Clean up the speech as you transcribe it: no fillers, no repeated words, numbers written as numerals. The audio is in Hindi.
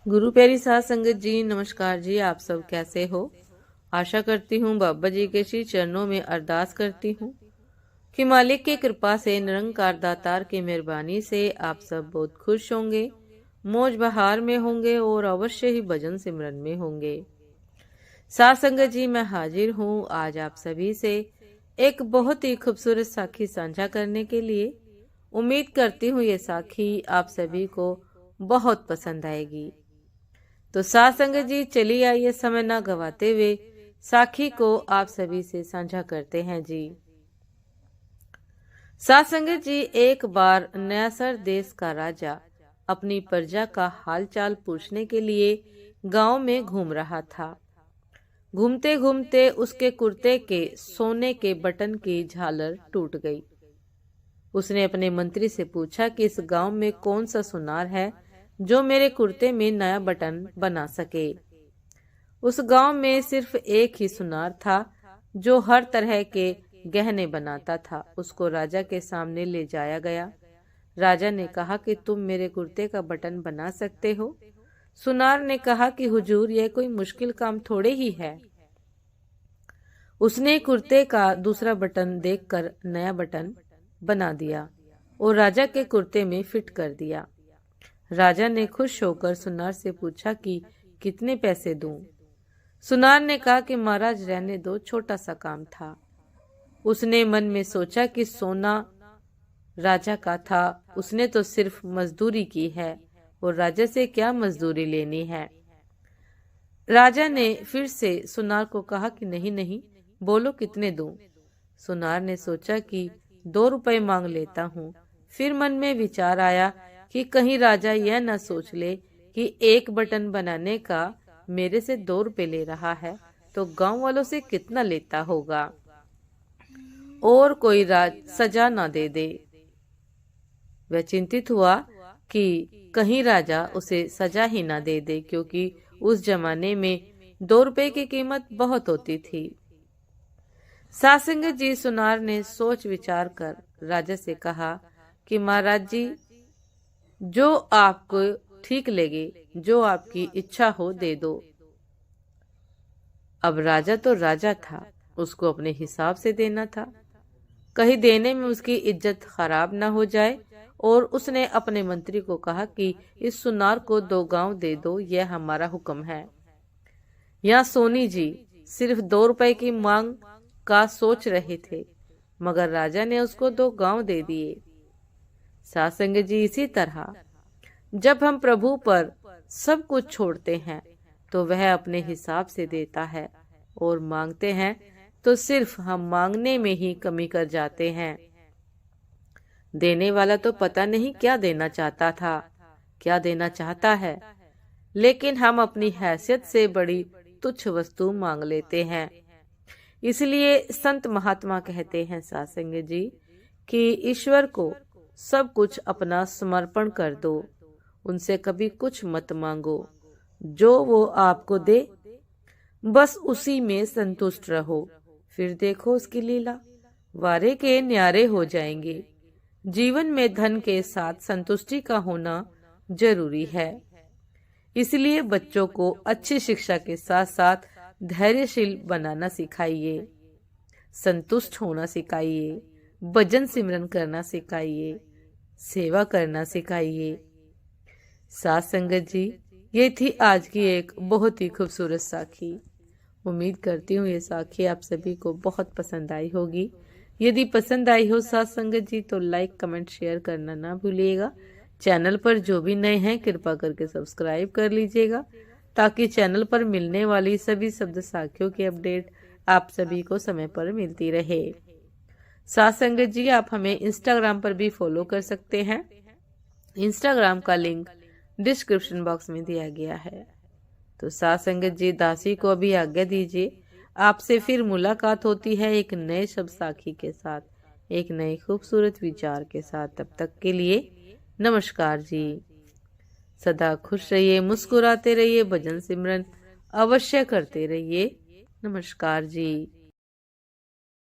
गुरु प्यारी साध संगत जी, नमस्कार जी। आप सब कैसे हो? आशा करती हूँ बाबा जी के श्री चरणों में अरदास करती हूँ कि मालिक की कृपा से, निरंकार दातार की मेहरबानी से आप सब बहुत खुश होंगे, मौज बहार में होंगे और अवश्य ही भजन सिमरन में होंगे। साध संगत जी, मैं हाजिर हूँ आज आप सभी से एक बहुत ही खूबसूरत साखी साझा करने के लिए। उम्मीद करती हूँ ये साखी आप सभी को बहुत पसंद आएगी। तो साथ संगत जी, चलिए आइए समय ना गवाते हुए साखी को आप सभी से साझा करते हैं जी। साथ संगत जी, एक बार नयासर देश का राजा अपनी प्रजा का हालचाल पूछने के लिए गांव में घूम रहा था। घूमते घूमते उसके कुर्ते के सोने के बटन की झालर टूट गई। उसने अपने मंत्री से पूछा कि इस गांव में कौन सा सुनार है जो मेरे कुर्ते में नया बटन बना सके। उस गांव में सिर्फ एक ही सुनार था जो हर तरह के गहने बनाता था। उसको राजा के सामने ले जाया गया। राजा ने कहा कि तुम मेरे कुर्ते का बटन बना सकते हो। सुनार ने कहा कि हुजूर, यह कोई मुश्किल काम थोड़े ही है। उसने कुर्ते का दूसरा बटन देखकर नया बटन बना दिया और राजा के कुर्ते में फिट कर दिया। राजा ने खुश होकर सुनार से पूछा कि कितने पैसे दूं। सुनार ने कहा कि महाराज, रहने दो, छोटा सा काम था। उसने मन में सोचा कि सोना राजा का था, उसने तो सिर्फ मजदूरी की है और राजा से क्या मजदूरी लेनी है। राजा ने फिर से सुनार को कहा कि नहीं नहीं, बोलो कितने दूं। सुनार ने सोचा कि 2 रुपए मांग लेता हूँ। फिर मन में विचार आया कि कहीं राजा यह न सोच ले कि एक बटन बनाने का मेरे से 2 रुपए ले रहा है तो गांव वालों से कितना लेता होगा, और कोई सजा न दे दे। वह चिंतित हुआ कि कहीं राजा उसे सजा ही न दे दे, क्योंकि उस जमाने में 2 रुपए की कीमत बहुत होती थी। सासंगत जी, सुनार ने सोच विचार कर राजा से कहा कि महाराज जी, जो आपको ठीक लगे, जो आपकी इच्छा हो दे दो। अब राजा तो राजा था, उसको अपने हिसाब से देना था, कहीं देने में उसकी इज्जत खराब ना हो जाए। और उसने अपने मंत्री को कहा कि इस सुनार को 2 गांव दे दो, यह हमारा हुक्म है। यहाँ सोनी जी सिर्फ 2 रुपए की मांग का सोच रहे थे, मगर राजा ने उसको 2 गांव दे दिए। सासंग जी, इसी तरह जब हम प्रभु पर सब कुछ छोड़ते हैं तो वह अपने हिसाब से देता है, और मांगते हैं तो सिर्फ हम मांगने में ही कमी कर जाते हैं। देने वाला तो पता नहीं क्या देना चाहता था, क्या देना चाहता है, लेकिन हम अपनी हैसियत से बड़ी तुच्छ वस्तु मांग लेते हैं। इसलिए संत महात्मा कहते हैं सासंग जी कि ईश्वर को सब कुछ अपना समर्पण कर दो, उनसे कभी कुछ मत मांगो। जो वो आपको दे बस उसी में संतुष्ट रहो, फिर देखो उसकी लीला, वारे के न्यारे हो जाएंगे। जीवन में धन के साथ संतुष्टि का होना जरूरी है। इसलिए बच्चों को अच्छी शिक्षा के साथ साथ धैर्यशील बनाना सिखाइए, संतुष्ट होना सिखाइए, भजन सिमरन करना सिखाइए, सेवा करना सिखाइए। साथ संगत जी, ये थी आज की एक बहुत ही खूबसूरत साखी। उम्मीद करती हूँ ये साखी आप सभी को बहुत पसंद आई होगी। यदि पसंद आई हो साथ संगत जी तो लाइक, कमेंट, शेयर करना ना भूलिएगा। चैनल पर जो भी नए हैं कृपा करके सब्सक्राइब कर लीजिएगा, ताकि चैनल पर मिलने वाली सभी शब्द साखियों की अपडेट आप सभी को समय पर मिलती रहे। साथ संगत जी, आप हमें इंस्टाग्राम पर भी फॉलो कर सकते हैं। इंस्टाग्राम का लिंक डिस्क्रिप्शन बॉक्स में दिया गया है। तो साथ संगत जी, दासी को अभी आज्ञा दीजिए। आपसे फिर मुलाकात होती है एक नए शब्द साखी के साथ, एक नए खूबसूरत विचार के साथ। तब तक के लिए नमस्कार जी। सदा खुश रहिए, मुस्कुराते रहिए, भजन सिमरन अवश्य करते रहिए। नमस्कार जी।